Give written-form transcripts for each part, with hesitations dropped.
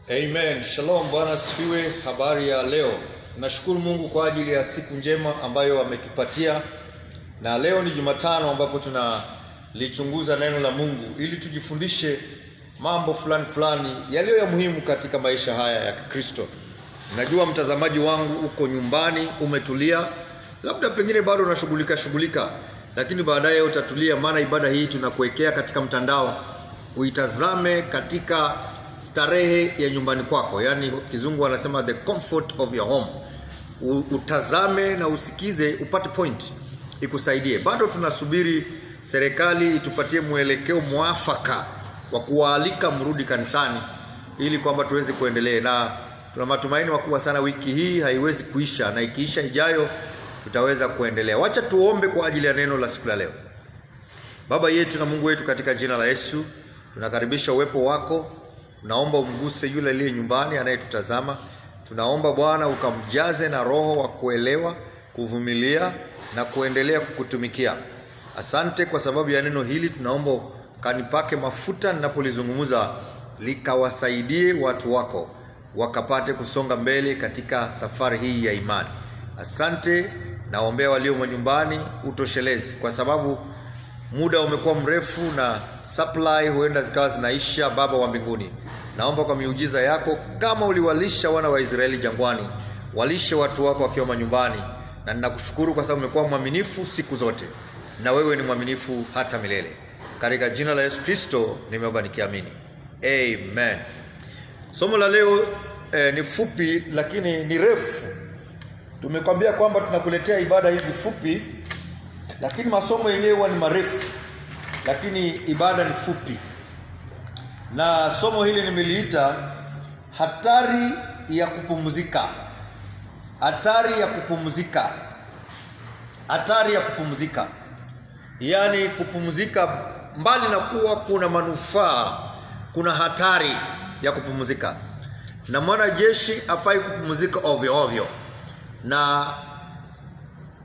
Amen. Shalom, Bwana asifiwe. Habari ya leo. Nashukuru Mungu kwa ajili ya siku njema ambayo ametupatia. Na leo ni Jumatano ambapo tunalichunguza neno la Mungu ili tujifundishe mambo fulani yaliyo ya muhimu katika maisha haya ya Kristo. Najua mtazamaji wangu uko nyumbani, umetulia. Labda pengine bado unashughulika, lakini baadaye utatulia, maana ibada hii tunakuwekea katika mtandao. Uitazame katika starehe ya nyumbani kwako, yani kizungu wanasema the comfort of your home. Utazame na usikize, upate point ikusaidie. Bado tunasubiri serikali itupatie mwelekeo mwafaka wa kuwaalika mrudi kanisani ili kwamba tuweze kuendelea, na tuna matumaini makubwa sana. Wiki hii haiwezi kuisha, na ikiisha ijayo tutaweza kuendelea. Wacha tuombe kwa ajili ya neno la siku ya leo. Baba yetu na Mungu wetu, katika jina la Yesu tunakaribisha uwepo wako. Tunaomba umguse yule aliye nyumbani anayetutazama. Tunaomba Bwana ukamjaze na roho wa kuelewa, kuvumilia na kuendelea kukutumikia. Asante kwa sababu ya neno hili. Tunaomba kanipake mafuta ninapolizungumza, likawasaidie watu wako wakapate kusonga mbele katika safari hii ya imani. Asante. Naombea walio nyumbani utoshelezi, kwa sababu muda umekuwa mrefu na supply huenda zikawa zinaisha. Baba wa mbinguni, naomba kwa miujiza yako, kama uliwalisha wana wa Israeli jangwani, walishe watu wako wakiwa manyumbani. Na ninakushukuru kwa sababu umekuwa mwaminifu siku zote, na wewe ni mwaminifu hata milele. Katika jina la Yesu Kristo nimeomba nikiamini. Amen. Somo la leo ni fupi lakini ni refu. Tumekwambia kwamba tunakuletea ibada hizi fupi, lakini masomo yenyewe ni marefu, lakini ibada ni fupi. Na somo hili nimeliita hatari ya kupumzika. Hatari ya kupumzika. Hatari ya kupumzika. Yaani kupumzika, mbali na kuwa kuna manufaa, kuna hatari ya kupumzika. Na mwanajeshi hafai kupumzika ovyo ovyo. Na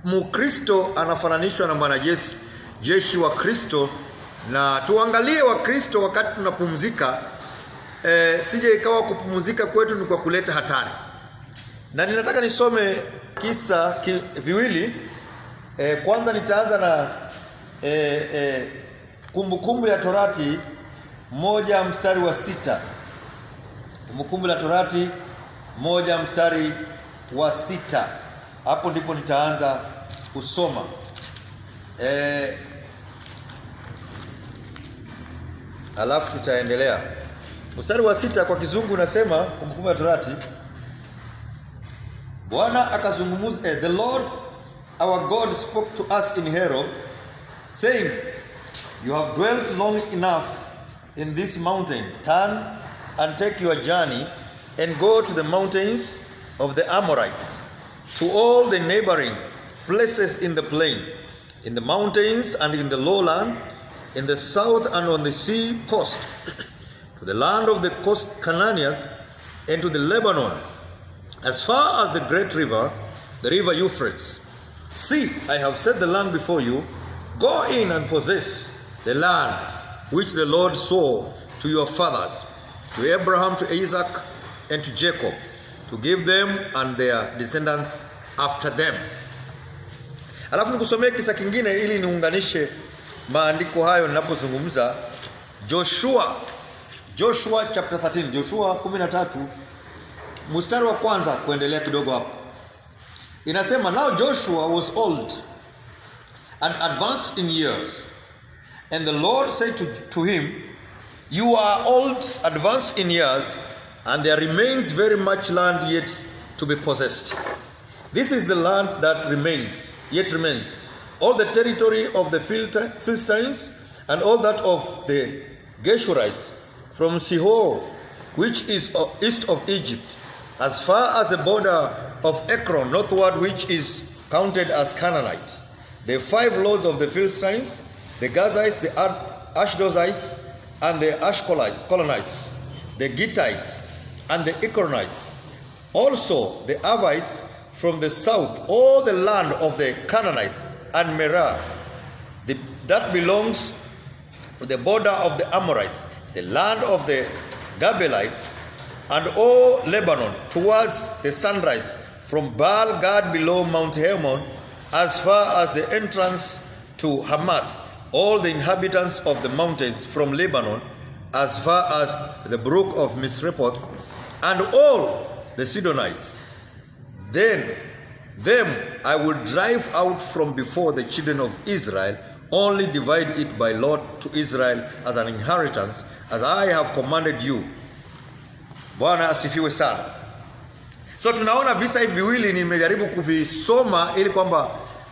Mkristo anafananishwa na mwanajeshi wa Kristo. Na tuangalie wa Kristo wakati tunapumzika, sije ikawa kupumzika kwetu ni kwa kuleta hatari. Na ninataka nisome kisa viwili. Kwanza nitaanza na Kumbukumbu ya Torati 1 mstari wa 6. Kumbukumbu la Torati 1 mstari wa 6. Hapo ndipo nitaanza kusoma. Alafu tutaendelea. Mstari wa 6 kwa kizungu unasema, Kumbukumbu ya Torati, Bwana akazungumza, the Lord our God spoke to us in Horeb, saying, you have dwelt long enough in this mountain. Turn and take your journey and go to the mountains of the Amorites, to all the neighboring places in the plain, in the mountains and in the lowland, in the south and on the sea coast, to the land of the coast Canaanites, and to the Lebanon, as far as the great river, the river Euphrates. See, I have set the land before you. Go in and possess the land which the Lord swore to your fathers, to Abraham, to Isaac, and to Jacob, to give them and their descendants after them. Alafu nikusomee kisa kingine ili niunganishe maandiko hayo ninapozungumza. Joshua chapter 13. Joshua 13 mstari wa kwanza kuendelea kidogo hapo. Inasema, now Joshua was old and advanced in years, and the Lord said to him, you are old, advanced in years, and there remains very much land yet to be possessed. This is the land that yet remains, all the territory of the Philistines, and all that of the Geshurites, from Sihor, which is east of Egypt, as far as the border of Ekron northward, which is counted as Canaanite. The 5 lords of the Philistines, the Gazites, the Ashdodites, and the Ashkolonites, the Gittites, and the Ekronites. Also the Avites from the south, all the land of the Canaanites, and Merah, that belongs to the border of the Amorites, the land of the Gabelites, and all Lebanon towards the sunrise, from Baal Gad below Mount Hermon, as far as the entrance to Hamath, all the inhabitants of the mountains from Lebanon, as far as the brook of Misrepoth, and all the Sidonites. Then them I will drive out from before the children of Israel, only divide it by lot to Israel as an inheritance, as I have commanded you. Bwana asifiwe sana. So tunaona visa hivi viwili, nimejaribu kuvisoma ili kwamba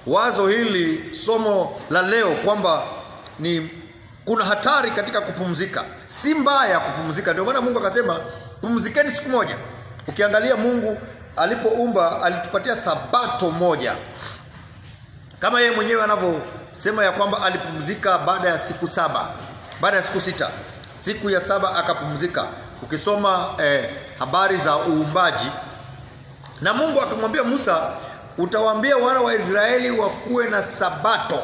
wazo hili somo la leo kwamba kuna hatari katika kupumzika. Si mbaya kupumzika. Ndio maana Mungu akasema pumzikeni siku moja. Ukiangalia Mungu alipoumba alitupatia sabato moja. Kama yeye mwenyewe anavyosema ya kwamba alipumzika baada ya siku 7, baada ya siku 6. Siku ya 7 akapumzika. Ukisoma habari za uumbaji, na Mungu akamwambia Musa, utawaambia wana wa Israeli wakuwe na sabato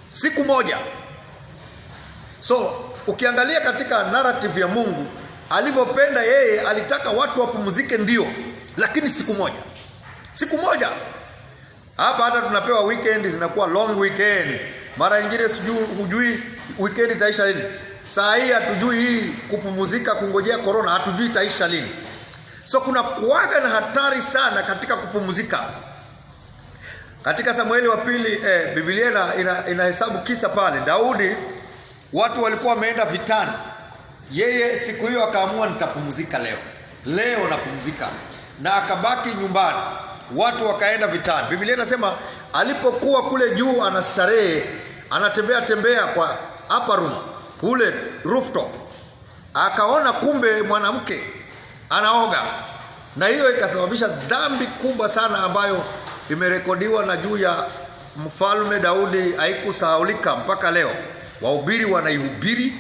siku moja. So ukiangalia katika narrative ya Mungu alivyopenda yeye, alitaka watu wapumzike ndio, lakini siku moja. Siku moja. Hapa hata tunapewa weekend zinakuwa long weekend. Mara nyingine hujui weekend itaisha lini. Saa hii hatujui hii kupumzika kungojea corona, hatujui itaisha lini. So kuna kuaga na hatari sana katika kupumzika. Katika Samueli wa pili Biblia inahesabu kisa pale. Daudi, watu walikuwa wameenda vitani. Yeye siku hiyo akaamua nitapumzika leo. Leo napumzika. Na akabaki nyumbani. Watu wakaenda vitani. Biblia inasema alipokuwa kule juu anastarehe, anatembea kwa upper room, kule rooftop, akaona kumbe mwanamke anaoga. Na hiyo ikasababisha dhambi kubwa sana ambayo imerekodiwa na juu ya mfalme Daudi, haikusahaulika mpaka leo. Wahubiri wanaihubiri,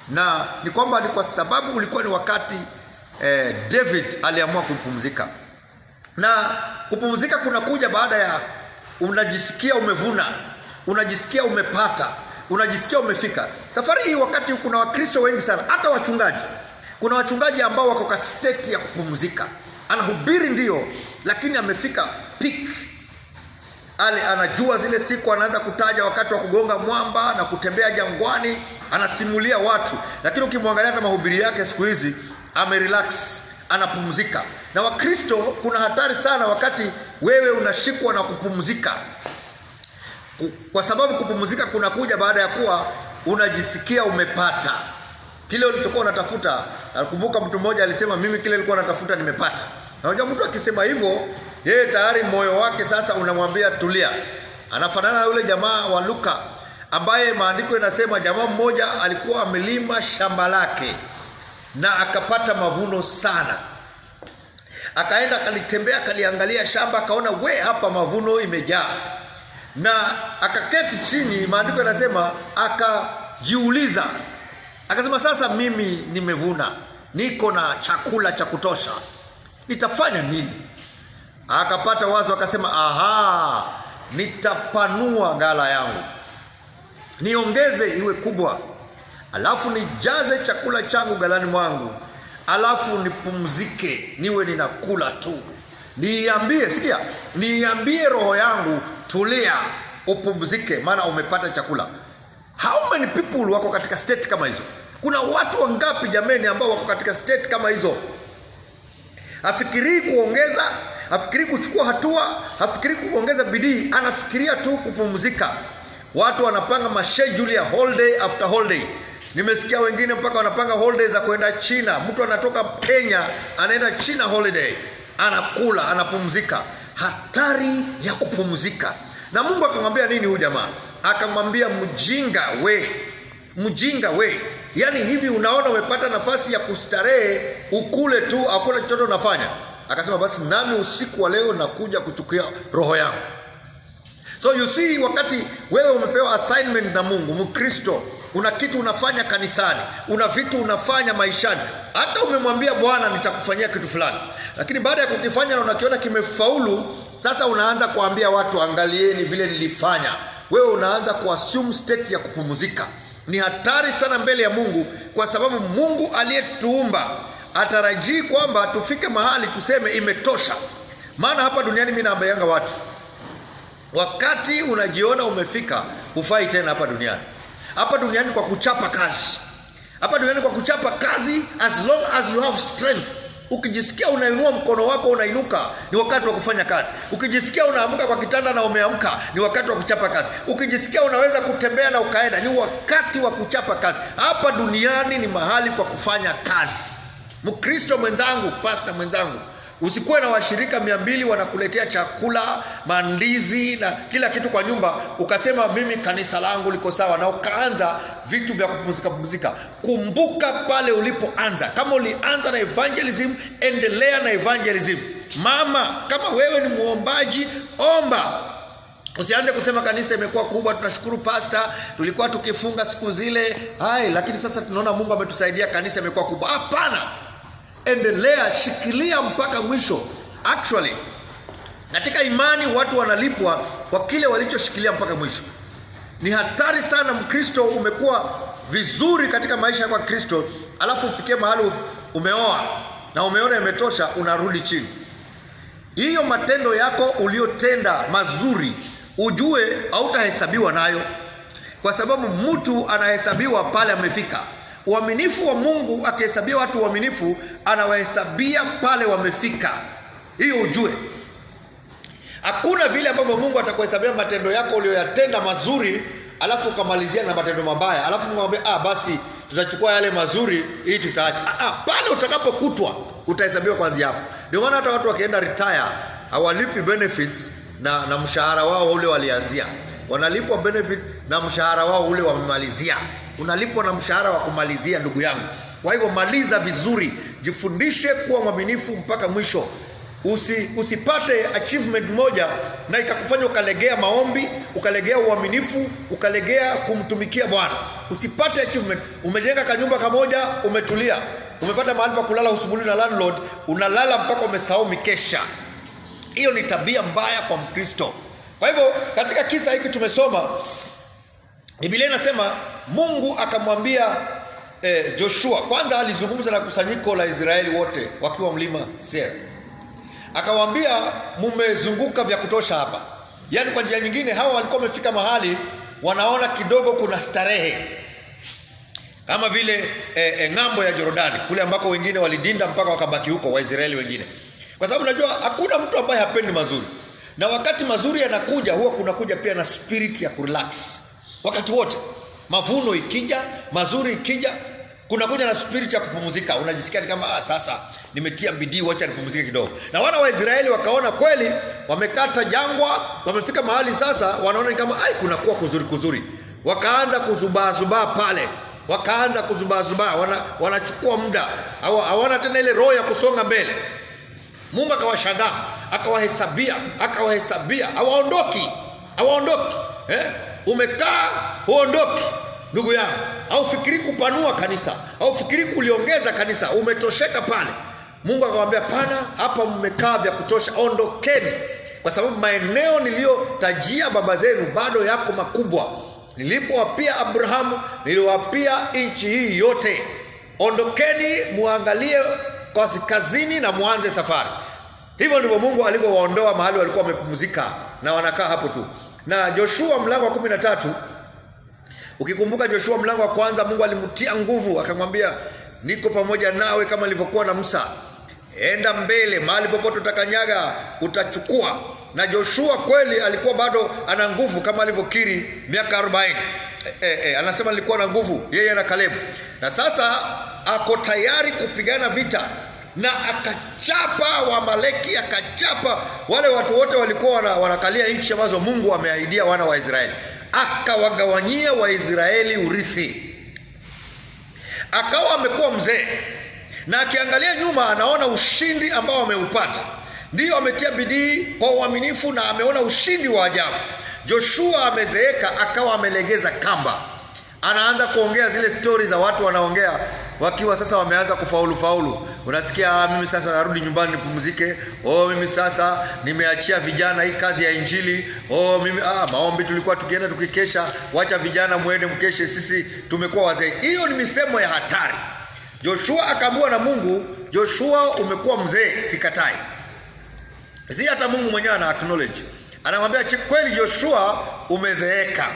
na ni kwamba ni kwa sababu ulikuwa ni wakati David aliamua kupumzika. Na kupumzika kunakuja baada ya unajisikia umevuna, unajisikia umepata, unajisikia umefika. Safari hii wakati kuna Wakristo wengi sana, hata wachungaji. Kuna wachungaji ambao wako kwa state ya kupumzika. Anahubiri ndio, lakini amefika peak. Anajua zile siku, anaanza kutaja wakati wa kugonga mwamba na kutembea jangwani, anasimulia watu. Lakini ukimwangalia hata mahubiri yake siku hizi amerelax, anapumzika. Na Wakristo kuna hatari sana wakati wewe unashikwa na kupumzika. Kwa sababu kupumzika kunakuja baada ya kuwa unajisikia umepata kile ulichokuwa unatafuta. Nakumbuka mtu mmoja alisema, mimi kile nilikuwa natafuta nimepata. Na unajua mtu akisema hivyo, yeye tayari moyo wake sasa unamwambia tulia. Anafanana na yule jamaa wa Luka ambaye maandiko yanasema jamaa mmoja alikuwa amelima shamba lake na akapata mavuno sana. Akaenda akalitembea, akaliangalia shamba, akaona hapa mavuno imejaa. Na akaketi chini, maandiko yanasema akajiuliza. Akasema sasa mimi nimevuna, niko na chakula cha kutosha, nitafanya nini? Akapata wazo, akasema nitapanua ghala yangu, niongeze iwe kubwa, alafu nijaze chakula changu ghalani mwangu, alafu nipumzike, niwe ninakula tu. Niambie roho yangu tulia, upumzike, maana umepata chakula. How many people wako katika state kama hizo? Kuna watu wangapi jameni ambao wako katika state kama hizo? Hafikiri kuongeza, hafikiri kuchukua hatua, hafikiri kuongeza bidii, anafikiria tu kupumzika. Watu wanapanga maschedule ya holiday after holiday. Nimesikia wengine mpaka wanapanga holiday za kwenda China. Mtu anatoka Kenya anaenda China holiday, anakula, anapumzika. Hatari ya kupumzika. Na Mungu akamwambia nini huyu jamaa? Akamwambia mjinga we. Yaani hivi unaona umepata nafasi ya kustarehe, ukule tu, hakuna chochote unafanya. Akasema basi nami usiku wa leo nakuja kuchukua roho yangu. So you see, wakati wewe umepewa assignment na Mungu, Mkristo, una kitu unafanya kanisani, una vitu unafanya maishani, hata umemwambia Bwana nitakufanyia kitu fulani, lakini baada ya kukifanya na unakiona kimefaulu, sasa unaanza kuambia watu angalieni vile nilifanya. Wewe unaanza kuassume state ya kupumzika. Ni hatari sana mbele ya Mungu, kwa sababu Mungu aliyetuumba atarajii kwamba tufike mahali tuseme imetosha. Maana hapa duniani mimi naambianga watu, wakati unajiona umefika, hufai tena hapa duniani. Hapa duniani kwa kuchapa kazi. Hapa duniani kwa kuchapa kazi, as long as you have strength. Ukijisikia unainua mkono wako unainuka, ni wakati wa kufanya kazi. Ukijisikia unaamka kwa kitanda na umeamka, ni wakati wa kuchapa kazi. Ukijisikia unaweza kutembea na ukaenda, ni wakati wa kuchapa kazi. Hapa duniani ni mahali kwa kufanya kazi. Mkristo mwenzangu, pastor mwenzangu, usikuwe na washirika 200 wanakuletea chakula, mandizi na kila kitu kwa nyumba, ukasema mimi kanisa langu liko sawa, na ukaanza vitu vya kupumzika. Kumbuka pale ulipoanza. Kama ulianza na evangelism, endelea na evangelism. Mama, kama wewe ni muombaji, omba. Usianze kusema kanisa imekuwa kubwa, tunashukuru pastor, tulikuwa tukifunga siku zile, lakini sasa tunaona Mungu ametusaidia, kanisa imekuwa kubwa. Hapana. Endelea, shikilia mpaka mwisho. Actually, katika imani watu wanalipwa kwa kile walichoshikilia mpaka mwisho. Ni hatari sana Mkristo umekuwa vizuri katika maisha ya Kristo, alafu ufikie mahali umeoa na umeona imetosha, unarudi chini. Hiyo matendo yako uliotenda mazuri, ujue hautahesabiwa nayo, kwa sababu mtu anahesabiwa pale amefika. Uaminifu wa Mungu akihesabia watu uaminifu, anawahesabia pale wamefika. Hiyo ujue. Hakuna vile ambavyo Mungu atakuhesabia matendo yako uliyoyatenda mazuri, alafu ukamalizia na matendo mabaya, alafu Mungu anambia basi tutachukua yale mazuri hii tutaacha. Pale utakapokutwa utahesabiwa kuanzia hapo. Ndio maana hata watu wakienda retire hawalipi benefits na mshahara wao ule walianzia. Wanalipwa benefit na mshahara wao ule wamemalizia. Unalipwa na mshahara wa kumalizia, ndugu yangu. Kwa hivyo maliza vizuri, jifundishe kuwa mwaminifu mpaka mwisho. Usipate achievement moja na ikakufanya ukalegea maombi, ukalegea uaminifu, ukalegea kumtumikia Bwana. Usipate achievement. Umejenga kanyumba kamoja, umetulia, umepata mahali pa kulala usubuli na landlord, unalala mpaka umesahau mikesha. Hiyo ni tabia mbaya kwa Mkristo. Kwa hivyo katika kisa hiki tumesoma, Biblia inasema Mungu akamwambia Joshua. Kwanza alizungumza na kusanyiko la Israeli wote wakiwa mlima Seir. Akawaambia mmezunguka vya kutosha hapa. Yaani kwa njia nyingine hawa walikuwa wamefika mahali wanaona kidogo kuna starehe. Kama vile ng'ambo ya Jordani, kule ambako wengine walidinda mpaka wakabaki huko, Waisraeli wengine. Kwa sababu unajua hakuna mtu ambaye hapendi mazuri. Na wakati mazuri yanakuja, huwa kunakuja pia na spirit ya kurelax. Wakati wote mavuno ikija, mazuri ikija, kunakuja na spirit ya kupumzika. Unajisikia ni kama sasa nimetia bidii, wacha nipumzike kidogo. Na wana wa Israeli wakaona kweli wamekata jangwa, wamefika mahali sasa wanaona ni kama kunakuwa kuzuri. Wakaanza kuzubaa pale. Wakaanza kuzubaa, wanachukua muda. Hawana tena ile roho ya kusonga mbele. Mungu akawashangaa, akawahesabia, hawaondoki. Umekaa huondoki, ndugu yangu. Haufikiri kupanua kanisa, haufikiri kuliongeza kanisa, umetosheka pale. Mungu akamwambia pana, hapa mmekaa vya kutosha, ondokeni. Kwa sababu maeneo niliyotajia baba zenu bado yako makubwa. Nilipowapia Abrahamu, niliwapia nchi hii yote. Ondokeni, muangalie kaskazini na muanze safari. Hivyo ndivyo Mungu alivyowaondoa mahali walikuwa wamepumzika na wanakaa hapo tu. Na Joshua mlango wa 13, ukikumbuka Joshua mlango wa kwanza, Mungu alimtia nguvu, akamwambia niko pamoja nawe kama nilivyokuwa na Musa. Enda mbele, mahali popote utakanyaga utachukua. Na Joshua kweli alikuwa bado ana nguvu kama alivyokiri miaka 40. Anasema alikuwa na nguvu yeye na Kalebu. Na sasa ako tayari kupigana vita. Na akachapa Waamaleki, akachapa wale watu wote walikuwa wanakalia nchi ambazo Mungu ameahidia wana wa Israeli. Akawagawanyia Waisraeli urithi. Akawa amekuwa mzee, na akiangalia nyuma anaona ushindi ambao ameupata. Ndiyo ametia bidii kwa uaminifu na ameona ushindi wa ajabu. Joshua amezeeka, akawa amelegeza kamba. Anaanza kuongea zile stories za watu wanaongea wakiwa sasa wameanza kufaulu. Unasikia mimi sasa narudi nyumbani nipumzike. Mimi sasa nimeachia vijana hii kazi ya injili. Mimi maombi tulikuwa tukienda tukikesha, wacha vijana muende mkeshe, sisi tumekuwa wazee. Hiyo ni misemo ya hatari. Joshua akaambiwa na Mungu, Joshua umekuwa mzee, sikatai. Si hata Mungu mwenyewe ana acknowledge. Anamwambia kweli Joshua umezeeka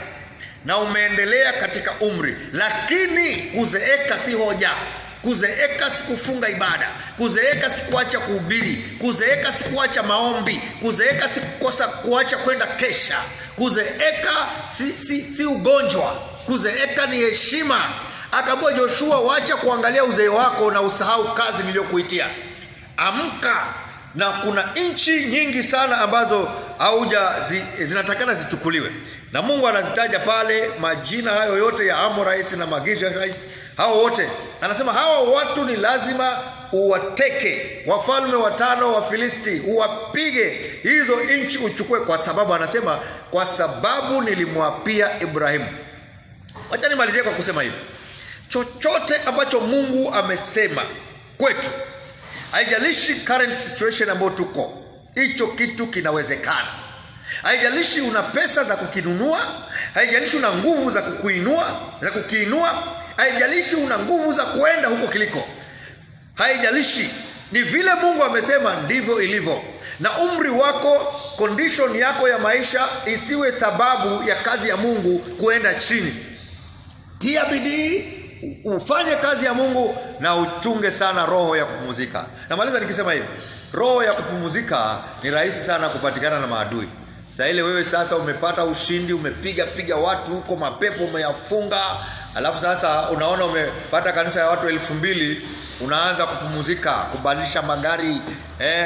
na umeendelea katika umri, lakini kuzeeka si hoja. Kuzeeka si kufunga ibada, kuzeeka si kuacha kuhubiri, kuzeeka si kuacha maombi, kuzeeka si kukosa kuacha kwenda kesha. Kuzeeka si ugonjwa, kuzeeka ni heshima. Akaambia Joshua, wacha kuangalia uzee wako na usahau kazi niliyokuitia. Amka, na kuna nchi nyingi sana ambazo zinatakana zichukuliwe. Na Mungu anazitaja pale majina hayo yote ya Amorites na Magishanites, hao wote. Anasema hawa watu ni lazima uwateke, wafalme 5 wa Filisti, uwapige, hizo nchi uchukue, kwa sababu anasema kwa sababu nilimwapia Ibrahimu. Wacha nimalizie kwa kusema hivi. Chochote ambacho Mungu amesema kwetu, haijalishi current situation ambayo tuko, hicho kitu kinawezekana. Haijalishi una pesa za kukinunua, haijalishi una nguvu za kukiinua, haijalishi una nguvu za kuenda huko kiliko. Haijalishi, ni vile Mungu amesema ndivyo ilivyo. Na umri wako, condition yako ya maisha isiwe sababu ya kazi ya Mungu kuenda chini. Tia bidii, ufanye kazi ya Mungu na uchunge sana roho ya kupumzika. Namaliza nikisema hivi, roho ya kupumzika ni rahisi sana kupatikana na maadui. Sasa ile wewe sasa umepata ushindi, umepiga watu huko, mapepo umeyafunga, alafu sasa unaona umepata kanisa ya watu 2000, unaanza kupumzika, kubadilisha magari,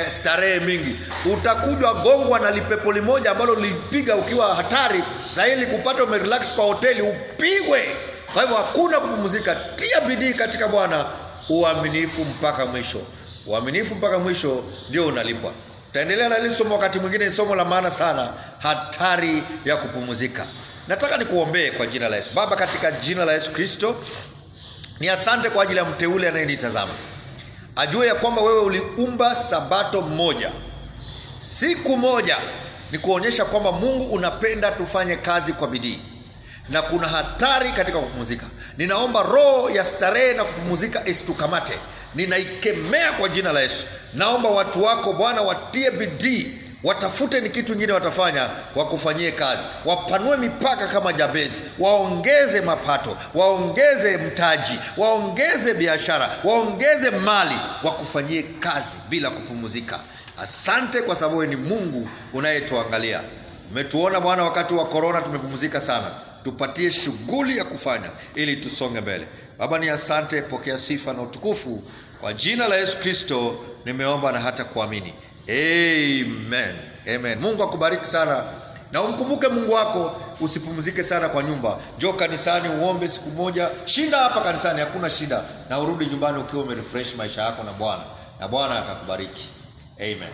starehe mingi. Utakuja gongwa na lipepo limoja ambalo lipiga ukiwa hatari, na ili kupata umerelax kwa hoteli upigwe. Kwa hivyo hakuna kupumzika. Tia bidii katika Bwana, uaminifu mpaka mwisho. Uaminifu mpaka mwisho ndio unalipwa. Taendelea na hili somo wakati mwingine, ni somo la maana sana, hatari ya kupumzika. Nataka nikuombee kwa jina la Yesu. Baba, katika jina la Yesu Kristo, ni asante kwa ajili ya mteule anayenitazama. Ajue ya kwamba wewe uliumba sabato moja, siku moja, ni kuonyesha kwamba Mungu unapenda tufanye kazi kwa bidii, na kuna hatari katika kupumzika. Ninaomba roho ya starehe na kupumzika isitukamate. Ninaikemea kwa jina la Yesu. Naomba watu wako Bwana watie bidii, watafute ni kitu kingine watafanya, wakufanyie kazi. Wapanue mipaka kama Jabezi, waongeze mapato, waongeze mtaji, waongeze biashara, waongeze mali, wakufanyie kazi bila kupumzika. Asante kwa sababu ni Mungu unayetuangalia. Umetuona Bwana wakati wa corona tumepumzika sana. Tupatie shughuli ya kufanya ili tusonge mbele. Baba, ni asante, pokea sifa na utukufu. Kwa jina la Yesu Kristo nimeomba na hata kuamini. Amen. Amen. Mungu akubariki sana. Na umkumbuke Mungu wako, usipumzike sana kwa nyumba. Njoo kanisani uombe siku moja. Shinda hapa kanisani, hakuna shida. Na urudi nyumbani ukiwa umerefresh maisha yako na Bwana. Na Bwana atakubariki. Amen.